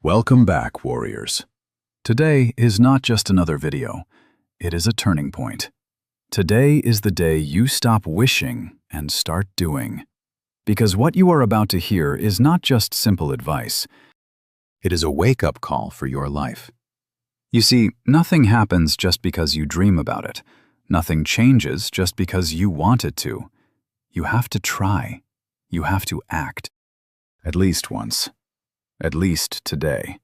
Welcome back, warriors. Today is not just another video, it is a turning point. Today is the day you stop wishing and start doing. Because what you are about to hear is not just simple advice, it is a wake-up call for your life. You see, nothing happens just because you dream about it. Nothing changes just because you want it to. You have to try. You have to act. At least once. At least today.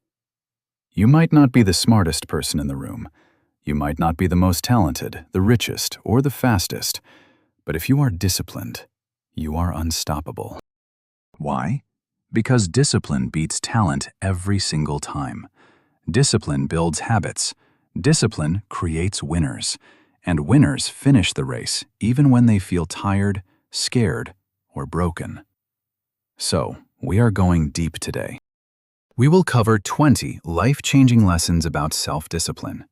You might not be the smartest person in the room. You might not be the most talented, the richest, or the fastest. But if you are disciplined, you are unstoppable. Why? Because discipline beats talent every single time. Discipline builds habits. Discipline creates winners. And winners finish the race even when they feel tired, scared, or broken. So, we are going deep today. We will cover 20 life-changing lessons about self-discipline.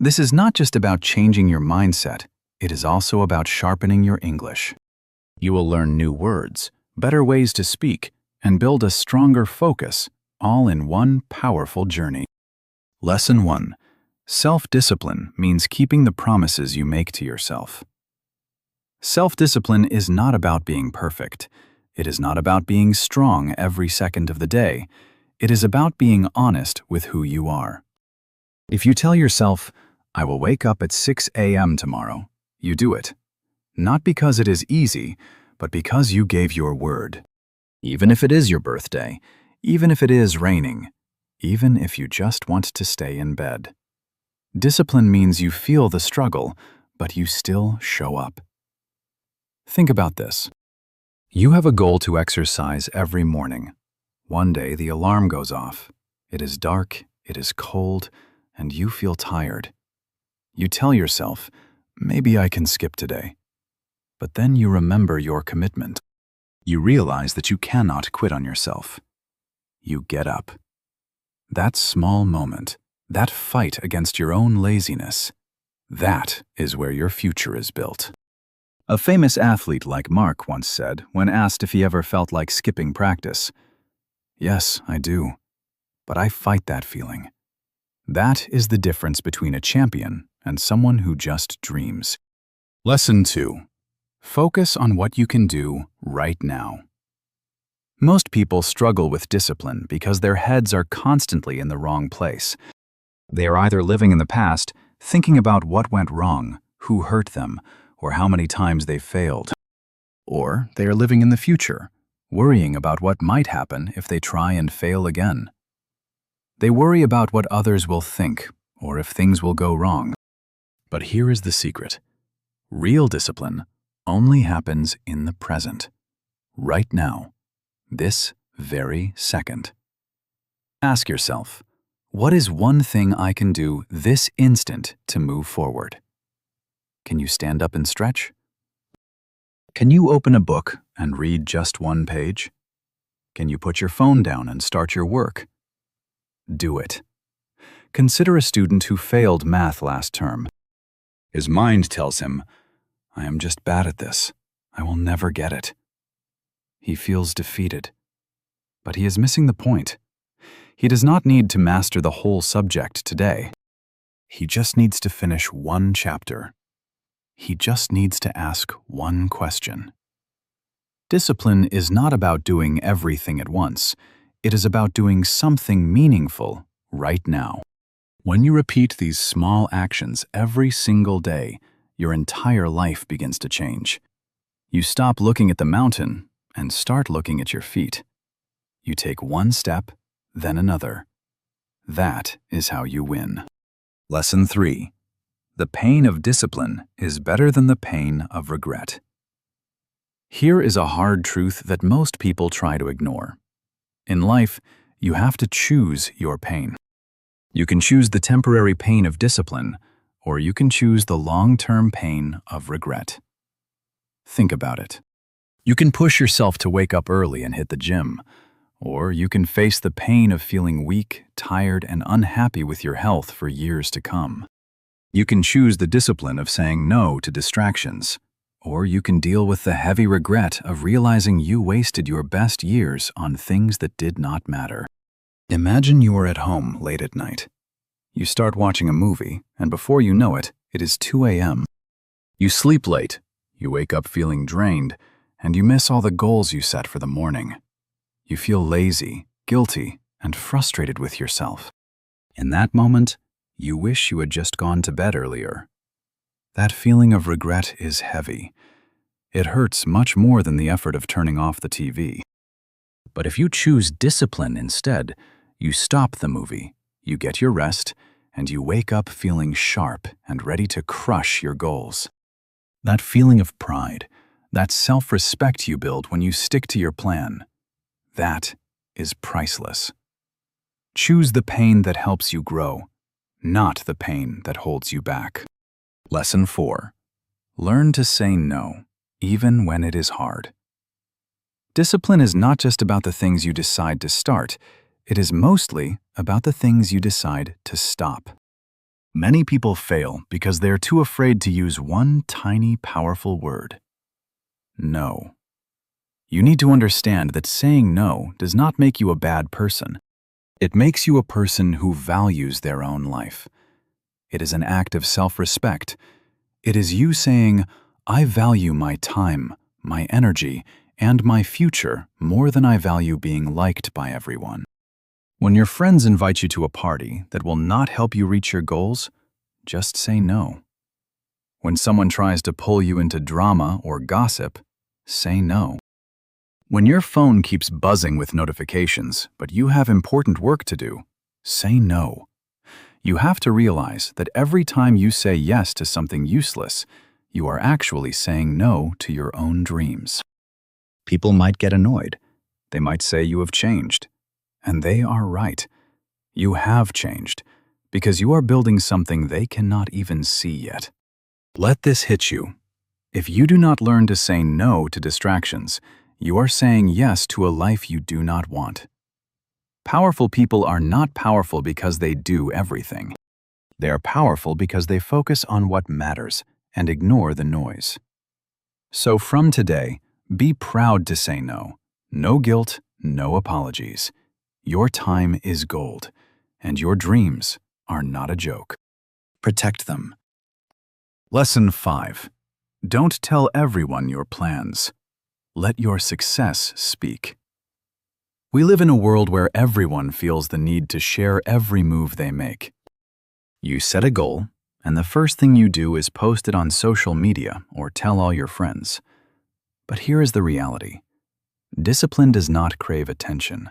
This is not just about changing your mindset, it is also about sharpening your English. You will learn new words, better ways to speak, and build a stronger focus, all in one powerful journey. Lesson 1. Self-discipline means keeping the promises you make to yourself. Self-discipline is not about being perfect. It is not about being strong every second of the day. It is about being honest with who you are. If you tell yourself, I will wake up at 6 a.m. tomorrow, you do it. Not because it is easy, but because you gave your word. Even if it is your birthday, even if it is raining, even if you just want to stay in bed. Discipline means you feel the struggle, but you still show up. Think about this. You have a goal to exercise every morning. One day the alarm goes off. It is dark, it is cold, and you feel tired. You tell yourself, maybe I can skip today. But then you remember your commitment. You realize that you cannot quit on yourself. You get up. That small moment, that fight against your own laziness, that is where your future is built. A famous athlete like Mark once said when asked if he ever felt like skipping practice, "Yes, I do. But I fight that feeling." That is the difference between a champion and someone who just dreams. Lesson 2. Focus on what you can do right now. Most people struggle with discipline because their heads are constantly in the wrong place. They are either living in the past, thinking about what went wrong, who hurt them, or how many times they failed. Or they are living in the future, worrying about what might happen if they try and fail again. They worry about what others will think, or if things will go wrong. But here is the secret. Real discipline only happens in the present, right now, this very second. Ask yourself, what is one thing I can do this instant to move forward? Can you stand up and stretch? Can you open a book and read just one page? Can you put your phone down and start your work? Do it. Consider a student who failed math last term. His mind tells him, I am just bad at this. I will never get it. He feels defeated. But he is missing the point. He does not need to master the whole subject today. He just needs to finish one chapter. He just needs to ask one question. Discipline is not about doing everything at once. It is about doing something meaningful right now. When you repeat these small actions every single day, your entire life begins to change. You stop looking at the mountain and start looking at your feet. You take one step, then another. That is how you win. Lesson 3. The pain of discipline is better than the pain of regret. Here is a hard truth that most people try to ignore. In life, you have to choose your pain. You can choose the temporary pain of discipline, or you can choose the long-term pain of regret. Think about it. You can push yourself to wake up early and hit the gym, or you can face the pain of feeling weak, tired, and unhappy with your health for years to come. You can choose the discipline of saying no to distractions, or you can deal with the heavy regret of realizing you wasted your best years on things that did not matter. Imagine you are at home late at night. You start watching a movie, and before you know it, it is 2 a.m. You sleep late, you wake up feeling drained, and you miss all the goals you set for the morning. You feel lazy, guilty, and frustrated with yourself. In that moment, you wish you had just gone to bed earlier. That feeling of regret is heavy. It hurts much more than the effort of turning off the TV. But if you choose discipline instead, you stop the movie, you get your rest, and you wake up feeling sharp and ready to crush your goals. That feeling of pride, that self-respect you build when you stick to your plan, that is priceless. Choose the pain that helps you grow, not the pain that holds you back. Lesson 4. Learn to say no, even when it is hard. Discipline is not just about the things you decide to start, it is mostly about the things you decide to stop. Many people fail because they are too afraid to use one tiny, powerful word: no. You need to understand that saying no does not make you a bad person. It makes you a person who values their own life. It is an act of self-respect. It is you saying, I value my time, my energy, and my future more than I value being liked by everyone. When your friends invite you to a party that will not help you reach your goals, just say no. When someone tries to pull you into drama or gossip, say no. When your phone keeps buzzing with notifications, but you have important work to do, say no. You have to realize that every time you say yes to something useless, you are actually saying no to your own dreams. People might get annoyed. They might say you have changed. And they are right. You have changed, because you are building something they cannot even see yet. Let this hit you. If you do not learn to say no to distractions, you are saying yes to a life you do not want. Powerful people are not powerful because they do everything. They are powerful because they focus on what matters and ignore the noise. So from today, be proud to say no. No guilt, no apologies. Your time is gold, and your dreams are not a joke. Protect them. Lesson 5. Don't tell everyone your plans. Let your success speak. We live in a world where everyone feels the need to share every move they make. You set a goal, and the first thing you do is post it on social media or tell all your friends. But here is the reality. Discipline does not crave attention.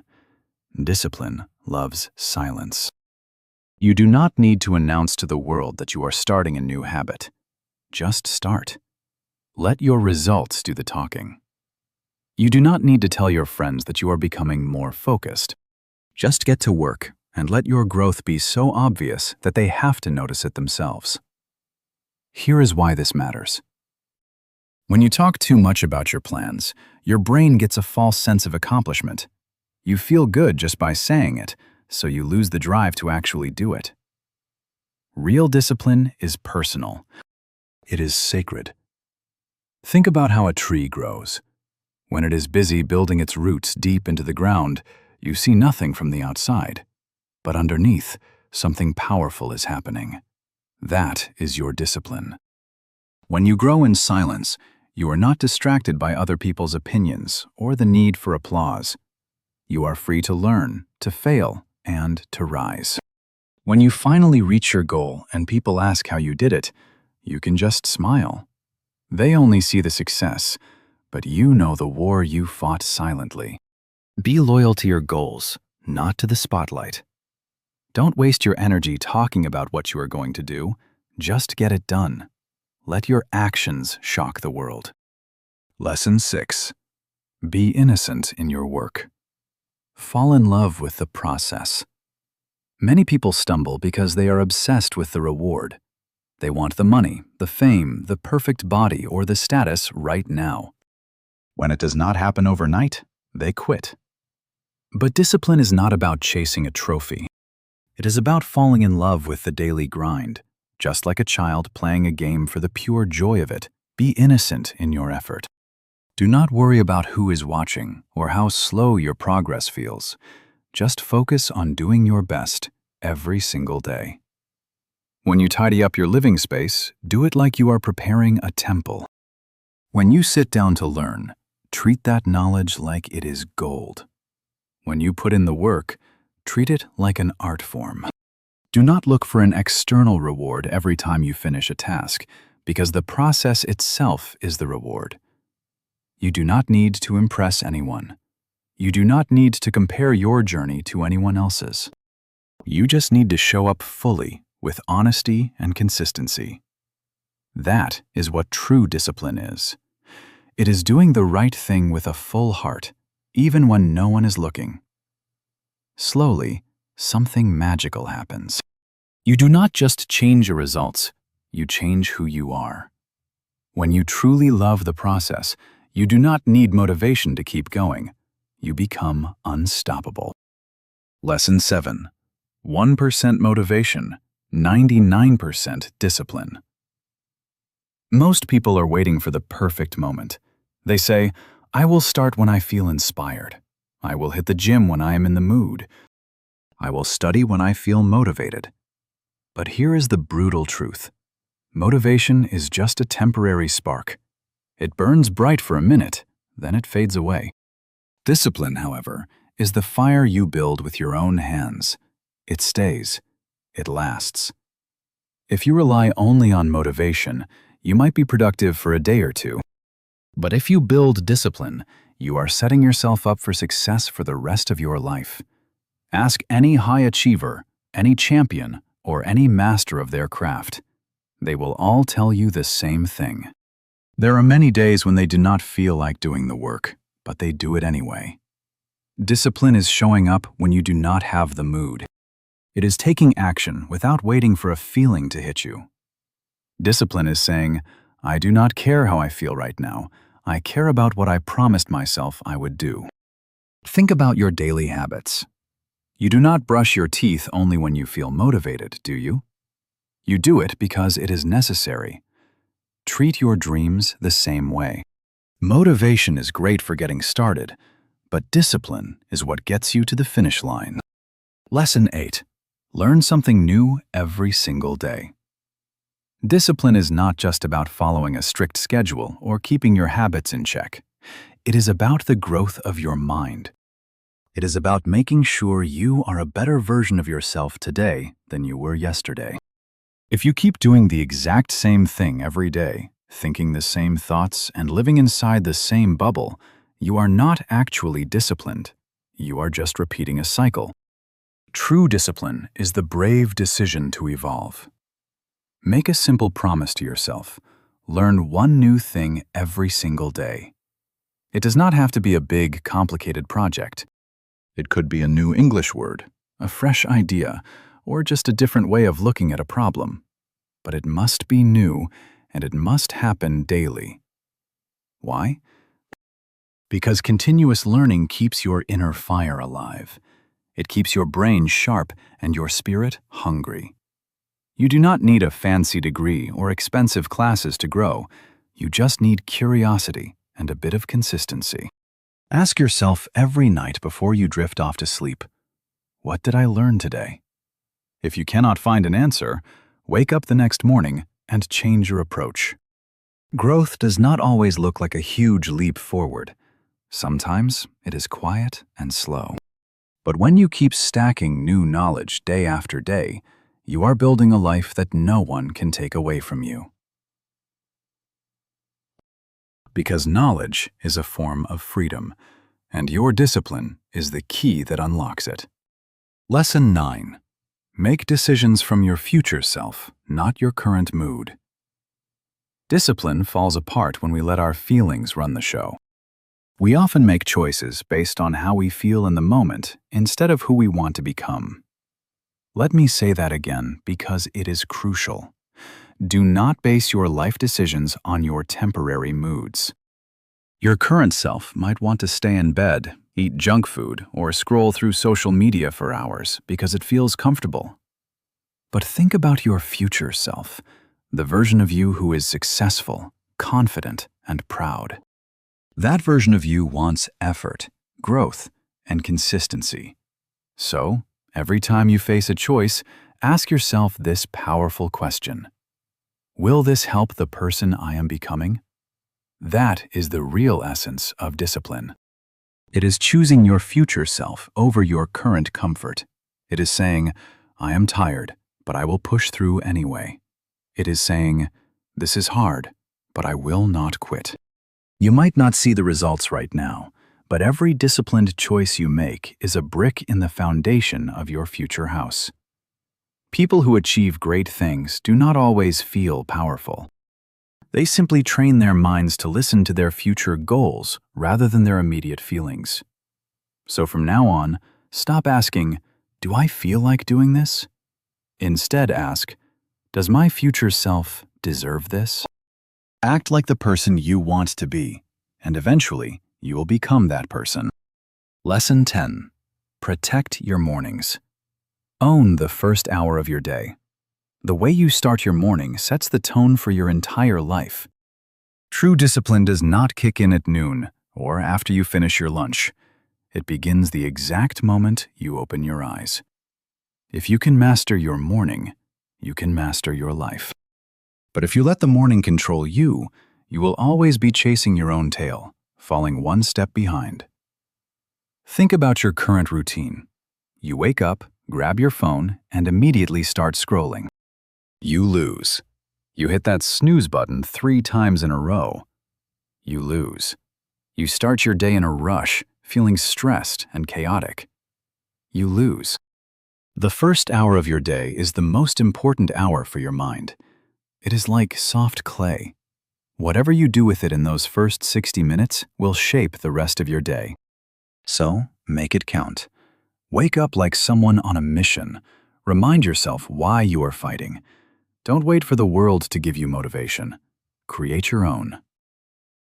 Discipline loves silence. You do not need to announce to the world that you are starting a new habit. Just start. Let your results do the talking. You do not need to tell your friends that you are becoming more focused. Just get to work and let your growth be so obvious that they have to notice it themselves. Here is why this matters. When you talk too much about your plans, your brain gets a false sense of accomplishment. You feel good just by saying it, so you lose the drive to actually do it. Real discipline is personal. It is sacred. Think about how a tree grows. When it is busy building its roots deep into the ground, you see nothing from the outside. But underneath, something powerful is happening. That is your discipline. When you grow in silence, you are not distracted by other people's opinions or the need for applause. You are free to learn, to fail, and to rise. When you finally reach your goal and people ask how you did it, you can just smile. They only see the success, but you know the war you fought silently. Be loyal to your goals, not to the spotlight. Don't waste your energy talking about what you are going to do. Just get it done. Let your actions shock the world. Lesson 6. Be innocent in your work. Fall in love with the process. Many people stumble because they are obsessed with the reward. They want the money, the fame, the perfect body, or the status right now. When it does not happen overnight, they quit. But discipline is not about chasing a trophy. It is about falling in love with the daily grind. Just like a child playing a game for the pure joy of it, be innocent in your effort. Do not worry about who is watching or how slow your progress feels. Just focus on doing your best every single day. When you tidy up your living space, do it like you are preparing a temple. When you sit down to learn, treat that knowledge like it is gold. When you put in the work, treat it like an art form. Do not look for an external reward every time you finish a task, because the process itself is the reward. You do not need to impress anyone. You do not need to compare your journey to anyone else's. You just need to show up fully with honesty and consistency. That is what true discipline is. It is doing the right thing with a full heart, even when no one is looking. Slowly, something magical happens. You do not just change your results, you change who you are. When you truly love the process, you do not need motivation to keep going. You become unstoppable. Lesson 7. 1% motivation, 99% discipline. Most people are waiting for the perfect moment. They say, I will start when I feel inspired. I will hit the gym when I am in the mood. I will study when I feel motivated. But here is the brutal truth. Motivation is just a temporary spark. It burns bright for a minute, then it fades away. Discipline, however, is the fire you build with your own hands. It stays. It lasts. If you rely only on motivation, you might be productive for a day or two. But if you build discipline, you are setting yourself up for success for the rest of your life. Ask any high achiever, any champion, or any master of their craft. They will all tell you the same thing. There are many days when they do not feel like doing the work, but they do it anyway. Discipline is showing up when you do not have the mood. It is taking action without waiting for a feeling to hit you. Discipline is saying, I do not care how I feel right now. I care about what I promised myself I would do. Think about your daily habits. You do not brush your teeth only when you feel motivated, do you? You do it because it is necessary. Treat your dreams the same way. Motivation is great for getting started, but discipline is what gets you to the finish line. Lesson 8. Learn something new every single day. Discipline is not just about following a strict schedule or keeping your habits in check. It is about the growth of your mind. It is about making sure you are a better version of yourself today than you were yesterday. If you keep doing the exact same thing every day, thinking the same thoughts and living inside the same bubble, you are not actually disciplined. You are just repeating a cycle. True discipline is the brave decision to evolve. Make a simple promise to yourself. Learn one new thing every single day. It does not have to be a big, complicated project. It could be a new English word, a fresh idea, or just a different way of looking at a problem. But it must be new, and it must happen daily. Why? Because continuous learning keeps your inner fire alive. It keeps your brain sharp and your spirit hungry. You do not need a fancy degree or expensive classes to grow. You just need curiosity and a bit of consistency. Ask yourself every night before you drift off to sleep, what did I learn today? If you cannot find an answer, wake up the next morning and change your approach. Growth does not always look like a huge leap forward. Sometimes it is quiet and slow. But when you keep stacking new knowledge day after day, you are building a life that no one can take away from you. Because knowledge is a form of freedom, and your discipline is the key that unlocks it. Lesson 9. Make decisions from your future self, not your current mood. Discipline falls apart when we let our feelings run the show. We often make choices based on how we feel in the moment instead of who we want to become. Let me say that again because it is crucial. Do not base your life decisions on your temporary moods. Your current self might want to stay in bed, eat junk food, or scroll through social media for hours because it feels comfortable. But think about your future self, the version of you who is successful, confident, and proud. That version of you wants effort, growth, and consistency. So, every time you face a choice, ask yourself this powerful question. Will this help the person I am becoming? That is the real essence of discipline. It is choosing your future self over your current comfort. It is saying, I am tired, but I will push through anyway. It is saying, this is hard, but I will not quit. You might not see the results right now, but every disciplined choice you make is a brick in the foundation of your future house. People who achieve great things do not always feel powerful. They simply train their minds to listen to their future goals rather than their immediate feelings. So from now on, stop asking, do I feel like doing this? Instead ask, does my future self deserve this? Act like the person you want to be, and eventually you will become that person. Lesson 10. Protect your mornings. Own the first hour of your day. The way you start your morning sets the tone for your entire life. True discipline does not kick in at noon or after you finish your lunch. It begins the exact moment you open your eyes. If you can master your morning, you can master your life. But if you let the morning control you, you will always be chasing your own tail, falling one step behind. Think about your current routine. You wake up, grab your phone, and immediately start scrolling. You lose. You hit that snooze button 3 times in a row. You lose. You start your day in a rush, feeling stressed and chaotic. You lose. The first hour of your day is the most important hour for your mind. It is like soft clay. Whatever you do with it in those first 60 minutes will shape the rest of your day. So, make it count. Wake up like someone on a mission. Remind yourself why you are fighting. Don't wait for the world to give you motivation. Create your own.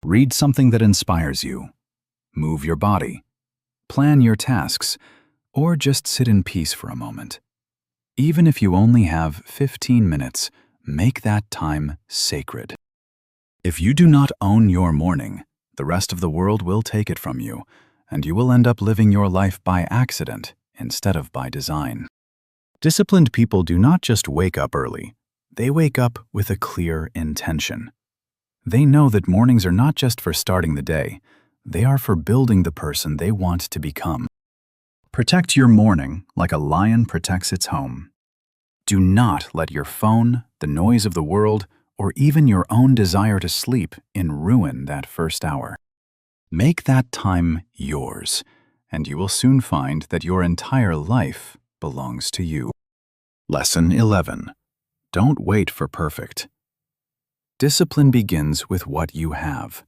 Read something that inspires you. Move your body. Plan your tasks, or just sit in peace for a moment. Even if you only have 15 minutes, make that time sacred. If you do not own your morning, the rest of the world will take it from you, and you will end up living your life by accident instead of by design. Disciplined people do not just wake up early. They wake up with a clear intention. They know that mornings are not just for starting the day. They are for building the person they want to become. Protect your morning like a lion protects its home. Do not let your phone, the noise of the world, or even your own desire to sleep ruin that first hour. Make that time yours, and you will soon find that your entire life belongs to you. Lesson 11. Don't wait for perfect. Discipline begins with what you have.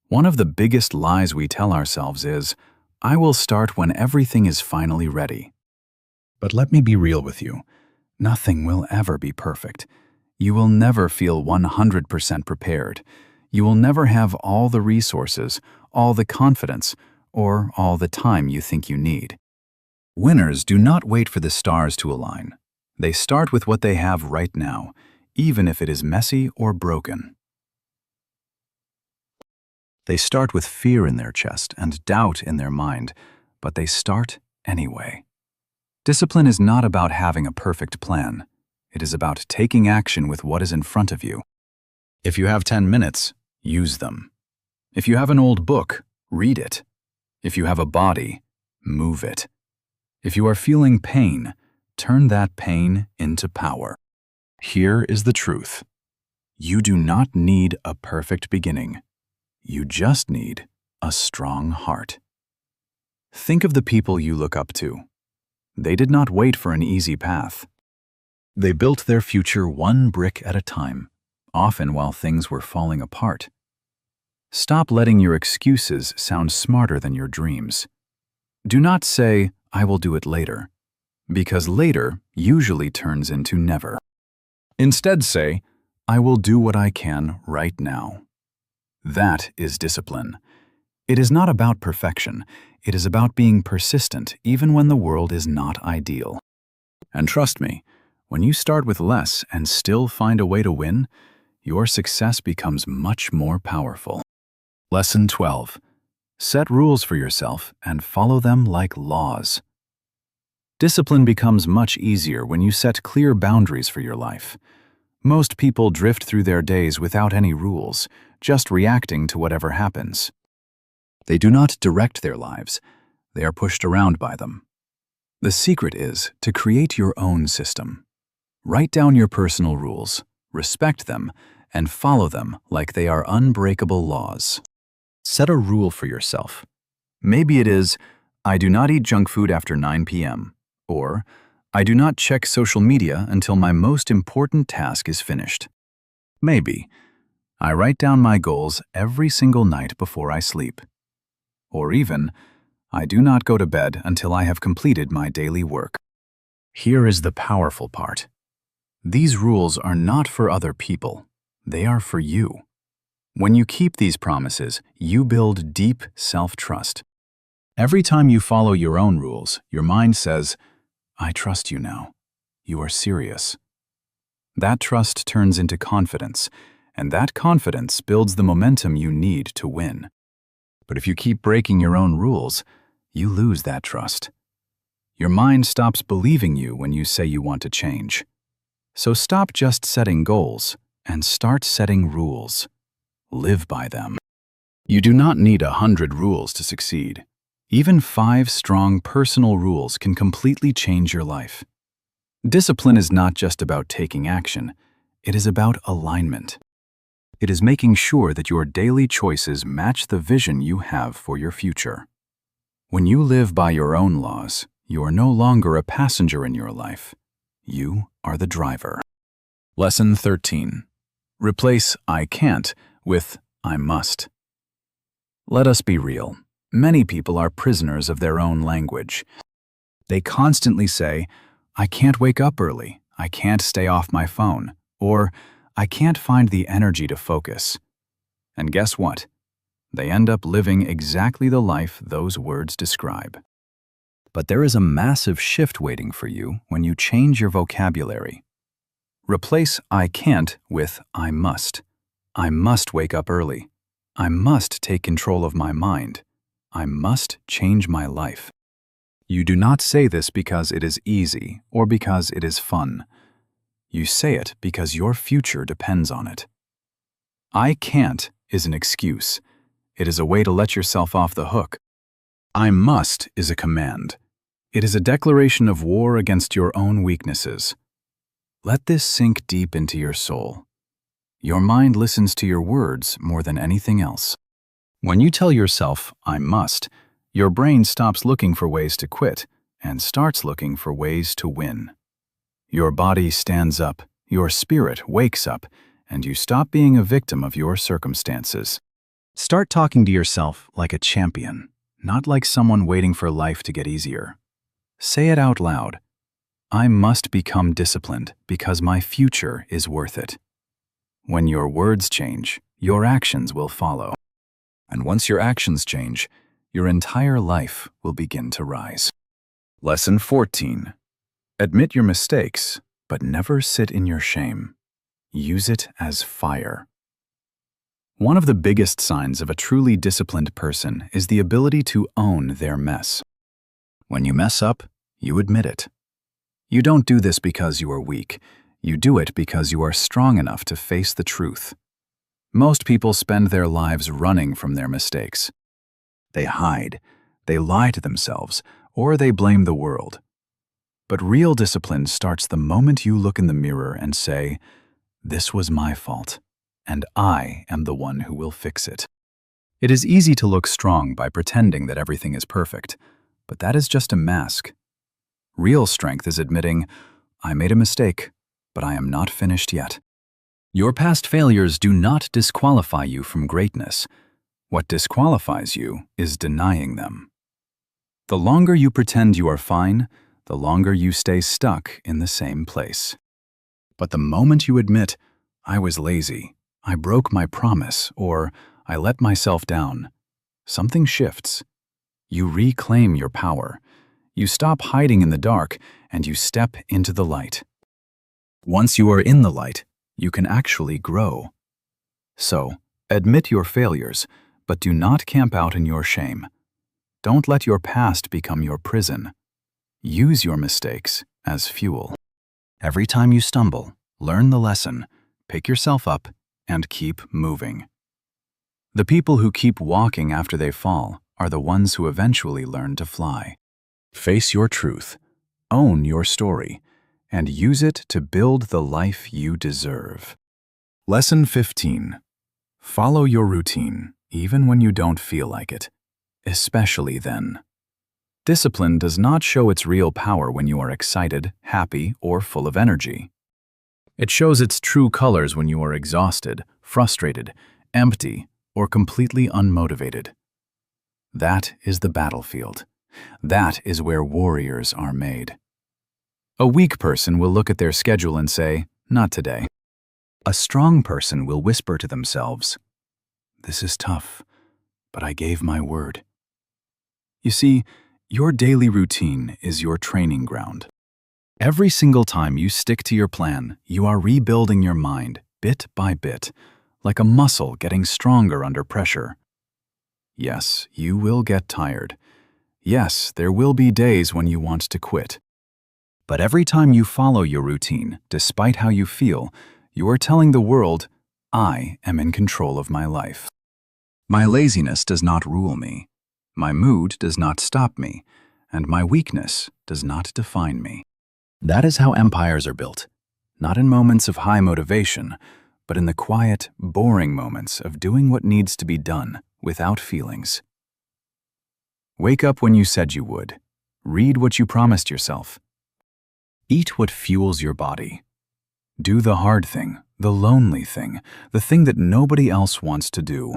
One of the biggest lies we tell ourselves is, I will start when everything is finally ready. But let me be real with you. Nothing will ever be perfect. You will never feel 100% prepared. You will never have all the resources, all the confidence, or all the time you think you need. Winners do not wait for the stars to align. They start with what they have right now, even if it is messy or broken. They start with fear in their chest and doubt in their mind, but they start anyway. Discipline is not about having a perfect plan. It is about taking action with what is in front of you. If you have 10 minutes, use them. If you have an old book, read it. If you have a body, move it. If you are feeling pain, turn that pain into power. Here is the truth. You do not need a perfect beginning. You just need a strong heart. Think of the people you look up to. They did not wait for an easy path. They built their future one brick at a time, often while things were falling apart. Stop letting your excuses sound smarter than your dreams. Do not say, I will do it later, because later usually turns into never. Instead say, I will do what I can right now. That is discipline. It is not about perfection. It is about being persistent even when the world is not ideal. And trust me, when you start with less and still find a way to win, your success becomes much more powerful. Lesson 12. Set rules for yourself and follow them like laws. Discipline becomes much easier when you set clear boundaries for your life. Most people drift through their days without any rules, just reacting to whatever happens. They do not direct their lives, they are pushed around by them. The secret is to create your own system. Write down your personal rules, respect them, and follow them like they are unbreakable laws. Set a rule for yourself. Maybe it is, I do not eat junk food after 9 p.m., or I do not check social media until my most important task is finished. Maybe I write down my goals every single night before I sleep. Or even, I do not go to bed until I have completed my daily work. Here is the powerful part. These rules are not for other people. They are for you. When you keep these promises, you build deep self-trust. Every time you follow your own rules, your mind says, I trust you now. You are serious. That trust turns into confidence, and that confidence builds the momentum you need to win. But if you keep breaking your own rules, you lose that trust. Your mind stops believing you when you say you want to change. So stop just setting goals and start setting rules. Live by them. You do not need 100 rules to succeed. Even 5 strong personal rules can completely change your life. Discipline is not just about taking action, it is about alignment. It is making sure that your daily choices match the vision you have for your future. When you live by your own laws, you are no longer a passenger in your life. You are the driver. Lesson 13. Replace I can't with I must. Let us be real. Many people are prisoners of their own language. They constantly say, I can't wake up early, I can't stay off my phone, or I can't find the energy to focus. And guess what? They end up living exactly the life those words describe. But there is a massive shift waiting for you when you change your vocabulary. Replace I can't with I must. I must wake up early. I must take control of my mind. I must change my life. You do not say this because it is easy or because it is fun. You say it because your future depends on it. I can't is an excuse. It is a way to let yourself off the hook. I must is a command. It is a declaration of war against your own weaknesses. Let this sink deep into your soul. Your mind listens to your words more than anything else. When you tell yourself, I must, your brain stops looking for ways to quit and starts looking for ways to win. Your body stands up, your spirit wakes up, and you stop being a victim of your circumstances. Start talking to yourself like a champion, not like someone waiting for life to get easier. Say it out loud. I must become disciplined because my future is worth it. When your words change, your actions will follow. And once your actions change, your entire life will begin to rise. Lesson 14. Admit your mistakes, but never sit in your shame. Use it as fire. One of the biggest signs of a truly disciplined person is the ability to own their mess. When you mess up, you admit it. You don't do this because you are weak. You do it because you are strong enough to face the truth. Most people spend their lives running from their mistakes. They hide, they lie to themselves, or they blame the world. But real discipline starts the moment you look in the mirror and say, this was my fault, and I am the one who will fix it. It is easy to look strong by pretending that everything is perfect, but that is just a mask. Real strength is admitting, I made a mistake, but I am not finished yet. Your past failures do not disqualify you from greatness. What disqualifies you is denying them. The longer you pretend you are fine, the longer you stay stuck in the same place. But the moment you admit, I was lazy, I broke my promise, or I let myself down, something shifts. You reclaim your power. You stop hiding in the dark, and you step into the light. Once you are in the light, you can actually grow. So, admit your failures, but do not camp out in your shame. Don't let your past become your prison. Use your mistakes as fuel. Every time you stumble, learn the lesson, pick yourself up, and keep moving. The people who keep walking after they fall are the ones who eventually learn to fly. Face your truth, own your story, and use it to build the life you deserve. Lesson 15. Follow your routine, even when you don't feel like it, especially then. Discipline does not show its real power when you are excited, happy, or full of energy. It shows its true colors when you are exhausted, frustrated, empty, or completely unmotivated. That is the battlefield. That is where warriors are made. A weak person will look at their schedule and say, "Not today." A strong person will whisper to themselves, "This is tough, but I gave my word." You see, your daily routine is your training ground. Every single time you stick to your plan, you are rebuilding your mind bit by bit, like a muscle getting stronger under pressure. Yes, you will get tired. Yes, there will be days when you want to quit. But every time you follow your routine, despite how you feel, you are telling the world, "I am in control of my life. My laziness does not rule me. My mood does not stop me, and my weakness does not define me." That is how empires are built, not in moments of high motivation, but in the quiet, boring moments of doing what needs to be done without feelings. Wake up when you said you would. Read what you promised yourself. Eat what fuels your body. Do the hard thing, the lonely thing, the thing that nobody else wants to do.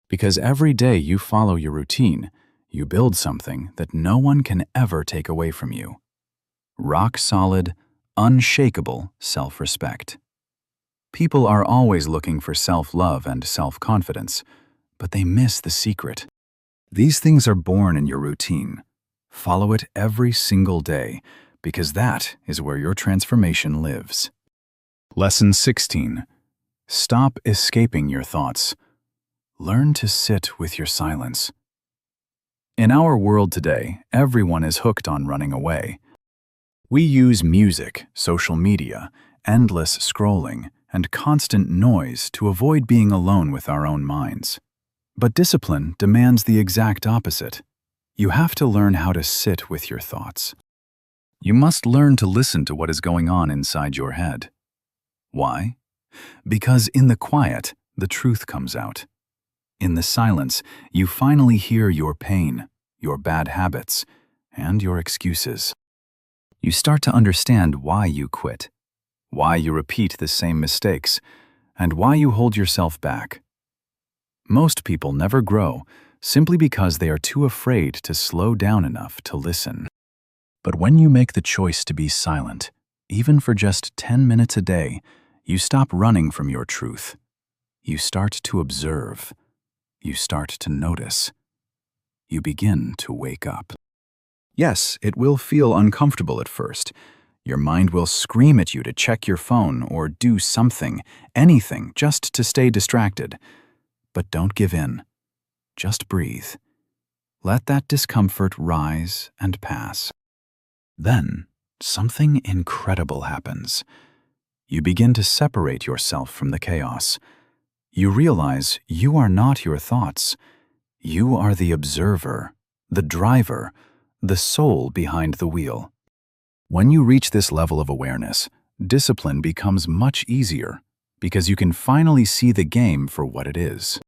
Because every day you follow your routine, you build something that no one can ever take away from you. Rock-solid, unshakable self-respect. People are always looking for self-love and self-confidence, but they miss the secret. These things are born in your routine. Follow it every single day, because that is where your transformation lives. Lesson 16. Stop escaping your thoughts. Learn to sit with your silence. In our world today, everyone is hooked on running away. We use music, social media, endless scrolling, and constant noise to avoid being alone with our own minds. But discipline demands the exact opposite. You have to learn how to sit with your thoughts. You must learn to listen to what is going on inside your head. Why? Because in the quiet, the truth comes out. In the silence, you finally hear your pain, your bad habits, and your excuses. You start to understand why you quit, why you repeat the same mistakes, and why you hold yourself back. Most people never grow simply because they are too afraid to slow down enough to listen. But when you make the choice to be silent, even for just 10 minutes a day, you stop running from your truth. You start to observe. You start to notice. You begin to wake up. Yes, it will feel uncomfortable at first. Your mind will scream at you to check your phone or do something, anything, just to stay distracted. But don't give in. Just breathe. Let that discomfort rise and pass. Then, something incredible happens. You begin to separate yourself from the chaos. You realize you are not your thoughts. You are the observer, the driver, the soul behind the wheel. When you reach this level of awareness, discipline becomes much easier because you can finally see the game for what it is.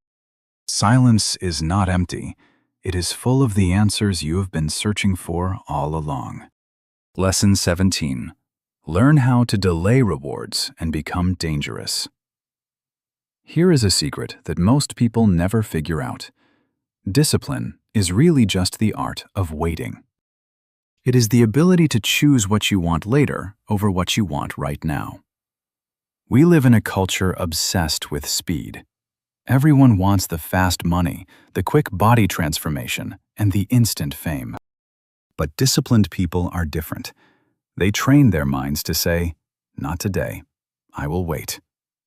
Silence is not empty. It is full of the answers you have been searching for all along. Lesson 17. Learn how to delay rewards and become dangerous. Here is a secret that most people never figure out. Discipline is really just the art of waiting. It is the ability to choose what you want later over what you want right now. We live in a culture obsessed with speed. Everyone wants the fast money, the quick body transformation, and the instant fame. But disciplined people are different. They train their minds to say, "Not today. I will wait.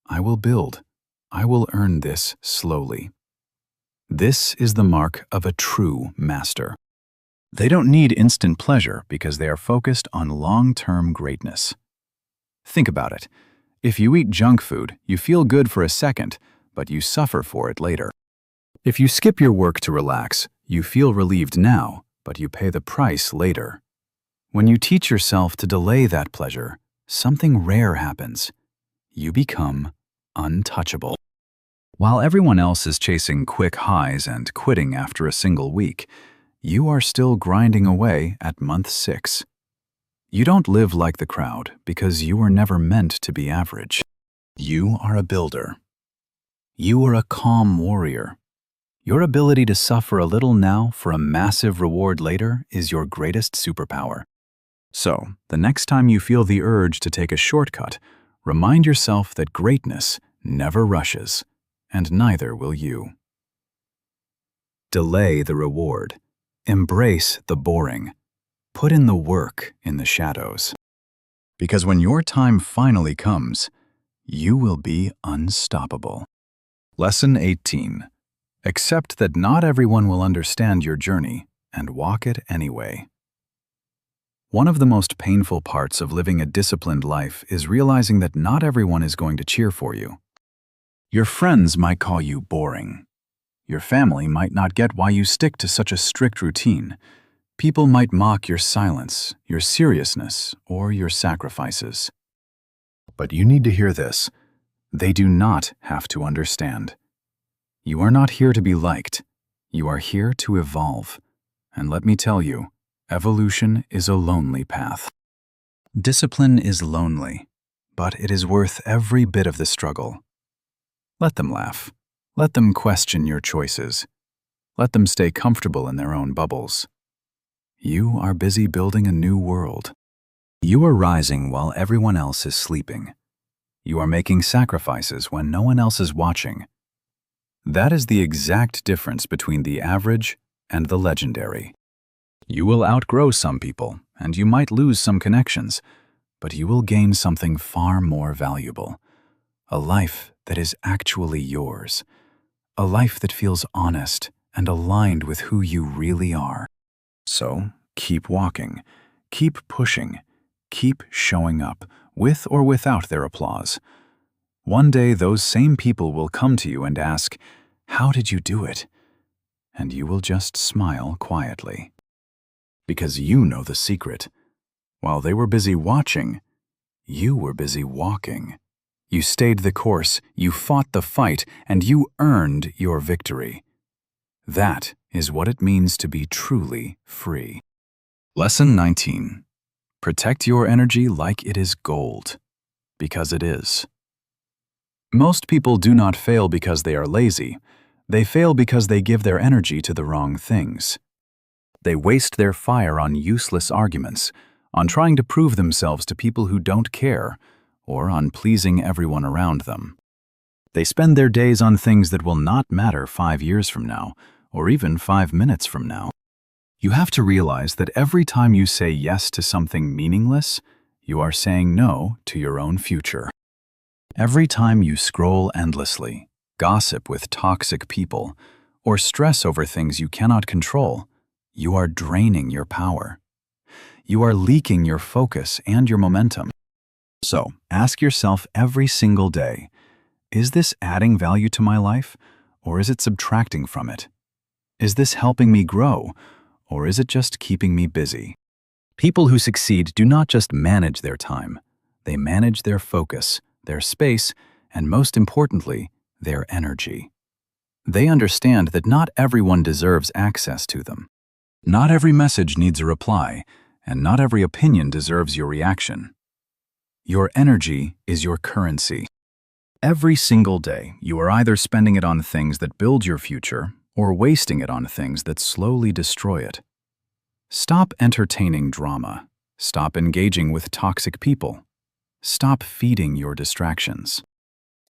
I will build. I will earn this slowly." This is the mark of a true master. They don't need instant pleasure because they are focused on long-term greatness. Think about it. If you eat junk food, you feel good for a second, but you suffer for it later. If you skip your work to relax, you feel relieved now, but you pay the price later. When you teach yourself to delay that pleasure, something rare happens. You become untouchable. While everyone else is chasing quick highs and quitting after a single week, you are still grinding away at month 6. You don't live like the crowd because you were never meant to be average. You are a builder. You are a calm warrior. Your ability to suffer a little now for a massive reward later is your greatest superpower. So, the next time you feel the urge to take a shortcut, remind yourself that greatness never rushes, and neither will you. Delay the reward. Embrace the boring. Put in the work in the shadows. Because when your time finally comes, you will be unstoppable. Lesson 18. Accept that not everyone will understand your journey, and walk it anyway. One of the most painful parts of living a disciplined life is realizing that not everyone is going to cheer for you. Your friends might call you boring. Your family might not get why you stick to such a strict routine. People might mock your silence, your seriousness, or your sacrifices. But you need to hear this. They do not have to understand. You are not here to be liked. You are here to evolve. And let me tell you, evolution is a lonely path. Discipline is lonely, but it is worth every bit of the struggle. Let them laugh. Let them question your choices. Let them stay comfortable in their own bubbles. You are busy building a new world. You are rising while everyone else is sleeping. You are making sacrifices when no one else is watching. That is the exact difference between the average and the legendary. You will outgrow some people, and you might lose some connections, but you will gain something far more valuable. A life that is actually yours. A life that feels honest and aligned with who you really are. So, keep walking, keep pushing, keep showing up, with or without their applause. One day those same people will come to you and ask, "How did you do it?" And you will just smile quietly. Because you know the secret. While they were busy watching, you were busy walking. You stayed the course, you fought the fight, and you earned your victory. That is what it means to be truly free. Lesson 19. Protect your energy like it is gold, because it is. Most people do not fail because they are lazy. They fail because they give their energy to the wrong things. They waste their fire on useless arguments, on trying to prove themselves to people who don't care, or on pleasing everyone around them. They spend their days on things that will not matter 5 years from now, or even 5 minutes from now. You have to realize that every time you say yes to something meaningless, you are saying no to your own future. Every time you scroll endlessly, gossip with toxic people, or stress over things you cannot control, you are draining your power. You are leaking your focus and your momentum. So, ask yourself every single day, is this adding value to my life, or is it subtracting from it? Is this helping me grow, or is it just keeping me busy? People who succeed do not just manage their time. They manage their focus, their space, and most importantly, their energy. They understand that not everyone deserves access to them. Not every message needs a reply, and not every opinion deserves your reaction. Your energy is your currency. Every single day, you are either spending it on things that build your future or wasting it on things that slowly destroy it. Stop entertaining drama. Stop engaging with toxic people. Stop feeding your distractions.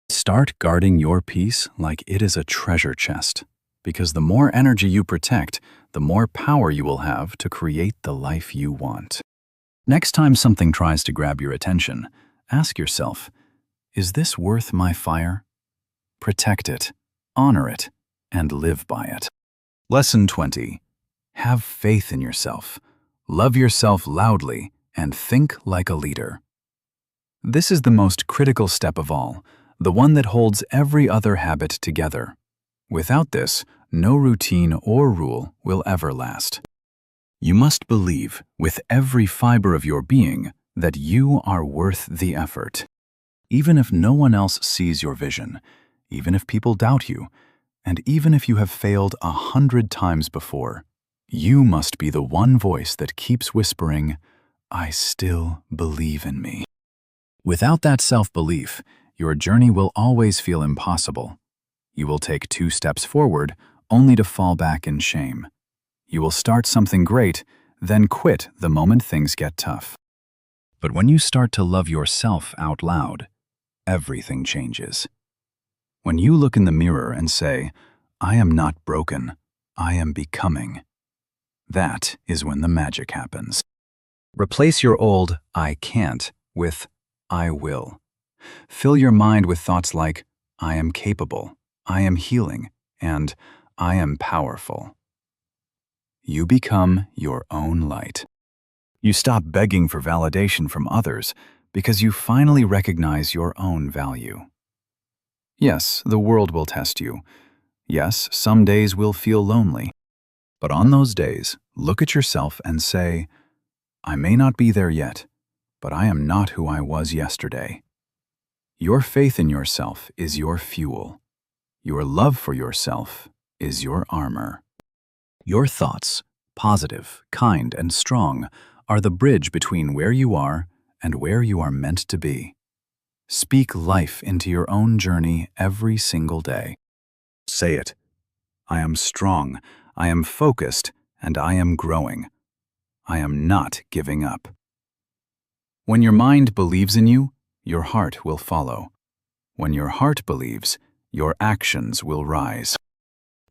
Start guarding your peace like it is a treasure chest, because the more energy you protect, the more power you will have to create the life you want. Next time something tries to grab your attention, ask yourself, is this worth my fire? Protect it, honor it, and live by it. Lesson 20. Have faith in yourself. Love yourself loudly and think like a leader. This is the most critical step of all, the one that holds every other habit together. Without this, no routine or rule will ever last. You must believe, with every fiber of your being, that you are worth the effort. Even if no one else sees your vision, even if people doubt you, and even if you have failed 100 times before, you must be the one voice that keeps whispering, "I still believe in me." Without that self-belief, your journey will always feel impossible. You will take 2 steps forward, only to fall back in shame. You will start something great, then quit the moment things get tough. But when you start to love yourself out loud, everything changes. When you look in the mirror and say, "I am not broken, I am becoming," that is when the magic happens. Replace your old "I can't" with "I will." Fill your mind with thoughts like, "I am capable, I am healing, and I am powerful." You become your own light. You stop begging for validation from others because you finally recognize your own value. Yes, the world will test you. Yes, some days will feel lonely. But on those days, look at yourself and say, "I may not be there yet, but I am not who I was yesterday." Your faith in yourself is your fuel. Your love for yourself is your armor. Your thoughts, positive, kind, and strong, are the bridge between where you are and where you are meant to be. Speak life into your own journey every single day. Say it. I am strong, I am focused, and I am growing. I am not giving up. When your mind believes in you, your heart will follow. When your heart believes, your actions will rise.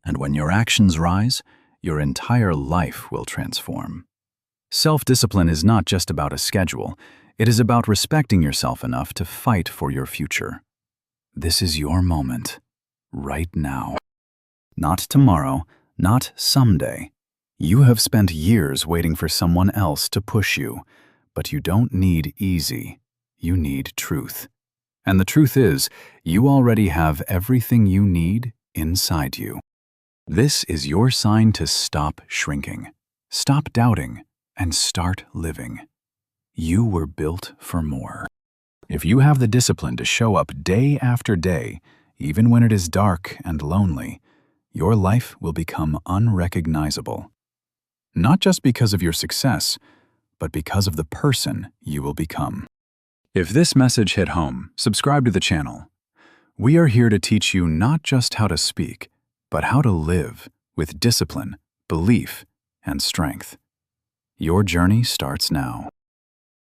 And when your actions rise, your entire life will transform. Self-discipline is not just about a schedule. It is about respecting yourself enough to fight for your future. This is your moment, right now. Not tomorrow, not someday. You have spent years waiting for someone else to push you, but you don't need easy. You need truth. And the truth is, you already have everything you need inside you. This is your sign to stop shrinking, stop doubting, and start living. You were built for more. If you have the discipline to show up day after day, even when it is dark and lonely, your life will become unrecognizable. Not just because of your success, but because of the person you will become. If this message hit home, subscribe to the channel. We are here to teach you not just how to speak, but how to live with discipline, belief, and strength. Your journey starts now.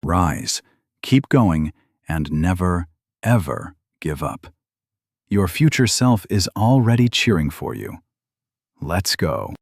Rise, keep going, and never, ever give up. Your future self is already cheering for you. Let's go.